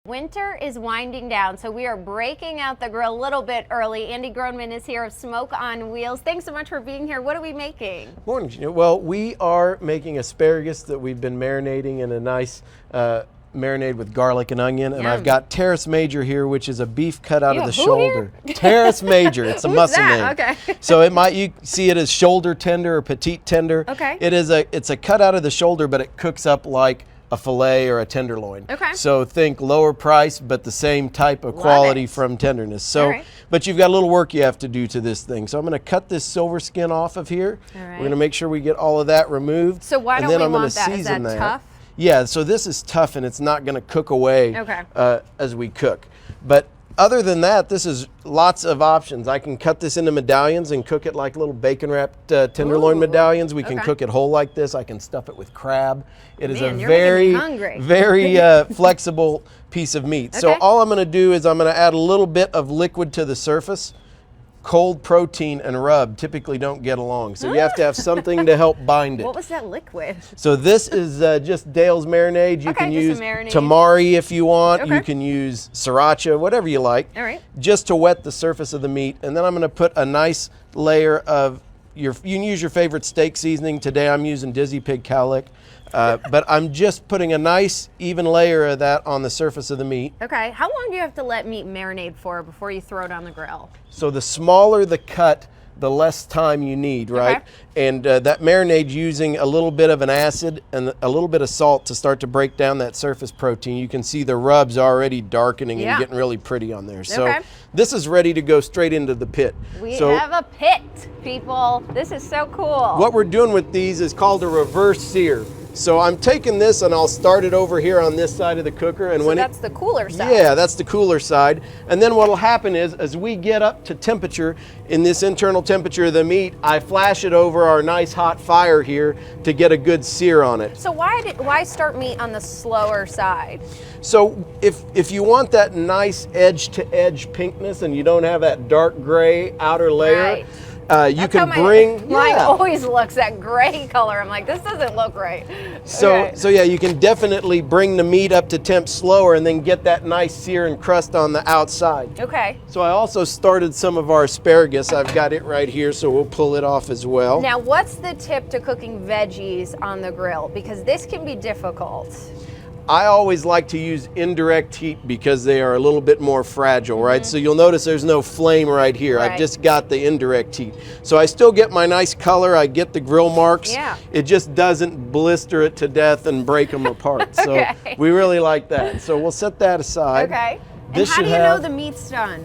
Winter is winding down, so we are breaking out the grill a little bit early. Andy Groneman is here of Smoke on Wheels. Thanks so much for being here. What are we making? Morning, Gina. Well, we are making asparagus that we've been marinating in a nice marinade with garlic and onion. And I've got Terrace Major here, which is a beef cut out of the shoulder. Terrace Major, it's a muscle name. Okay. So you see it as shoulder tender or petite tender. Okay. It's a cut out of the shoulder, but it cooks up like a fillet or a tenderloin. Okay. So think lower price, but the same type of quality from tenderness. So, but you've got a little work you have to do to this thing. So I'm going to cut this silver skin off of here. All right. We're going to make sure we get all of that removed. So why don't we want that? Is that tough? Yeah, so this is tough and it's not going to cook away as we cook. But other than that, this is lots of options. I can cut this into medallions and cook it like little bacon wrapped tenderloin medallions. We can cook it whole like this. I can stuff it with crab. It is a very flexible piece of meat. So all I'm going to do is I'm going to add a little bit of liquid to the surface. Cold protein and rub typically don't get along, so you have to have something to help bind it. What was that liquid? So this is just Dale's marinade. You can use tamari if you want. You can use sriracha, whatever you like. All right. Just to wet the surface of the meat, and then I'm going to put a nice layer of you can use your favorite steak seasoning. Today I'm using Dizzy Pig Cowlick. But I'm just putting a nice even layer of that on the surface of the meat. Okay, how long do you have to let meat marinate for before you throw it on the grill? So the smaller the cut, the less time you need, right? Okay. And that marinade's using a little bit of an acid and a little bit of salt to start to break down that surface protein. You can see the rubs already darkening and getting really pretty on there. So this is ready to go straight into the pit. We have a pit, people. This is so cool. What we're doing with these is called a reverse sear. So I'm taking this and I'll start it over here on this side of the cooker. And that's the cooler side. Yeah, that's the cooler side. And then what'll happen is, as we get up to temperature, in this internal temperature of the meat, I flash it over our nice hot fire here to get a good sear on it. So why start meat on the slower side? So if you want that nice edge-to-edge pinkness and you don't have that dark gray outer layer, you can bring. Mine always looks that gray color. I'm like, this doesn't look right. So yeah, you can definitely bring the meat up to temp slower and then get that nice sear and crust on the outside. Okay. So I also started some of our asparagus. I've got it right here, so we'll pull it off as well. Now, what's the tip to cooking veggies on the grill? Because this can be difficult. I always like to use indirect heat because they are a little bit more fragile, right? So you'll notice there's no flame right here. I've just got the indirect heat. So I still get my nice color. I get the grill marks. Yeah. It just doesn't blister it to death and break them apart. So we really like that. So we'll set that aside. Okay. And how do you know the meat's done?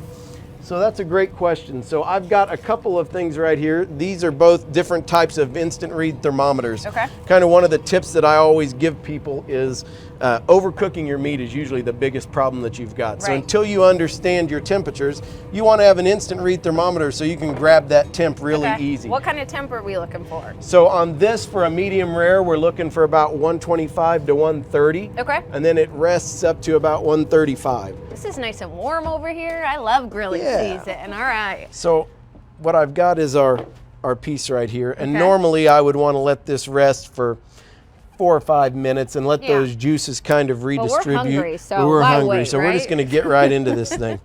So that's a great question. So I've got a couple of things right here. These are both different types of instant read thermometers. Okay. Kind of one of the tips that I always give people is overcooking your meat is usually the biggest problem that you've got. So until you understand your temperatures, you want to have an instant read thermometer so you can grab that temp really easy. What kind of temp are we looking for? So on this, for a medium rare, we're looking for about 125 to 130. Okay. And then it rests up to about 135. This is nice and warm over here. I love grilling season. All right. So what I've got is our piece right here. And normally I would want to let this rest for 4 or 5 minutes and let those juices kind of redistribute. Well, we're hungry, so we're hungry, so we're just going to get right into this thing.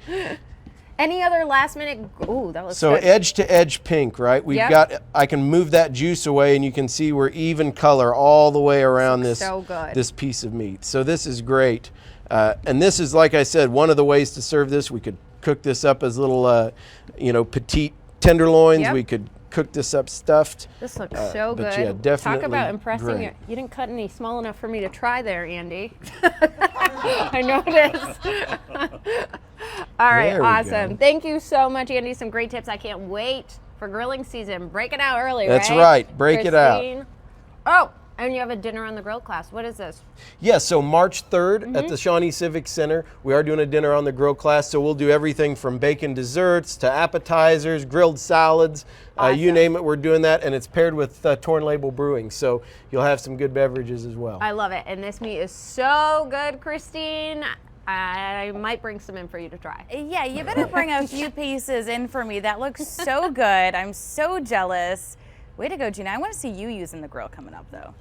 Any other last minute? Ooh, that looks so good. edge to edge pink, right? We've got. I can move that juice away, and you can see we're even color all the way around this piece of meat. So this is great, and this is, like I said, one of the ways to serve this. We could cook this up as little, petite tenderloins. We could cook this up stuffed. This looks so good. Yeah, definitely. Talk about impressing you. You didn't cut any small enough for me to try there, Andy. I noticed. All right, awesome. Thank you so much, Andy. Some great tips. I can't wait for grilling season. Break it out early, That's right. Break it out. Oh, and you have a dinner on the grill class. What is this? Yeah, so March 3rd at the Shawnee Civic Center, we are doing a dinner on the grill class. So we'll do everything from bacon desserts to appetizers, grilled salads, you name it, we're doing that. And it's paired with Torn Label Brewing. So you'll have some good beverages as well. I love it. And this meat is so good, Christine. I might bring some in for you to try. Yeah, you better bring a few pieces in for me. That looks so good. I'm so jealous. Way to go, Gina. I want to see you using the grill coming up, though.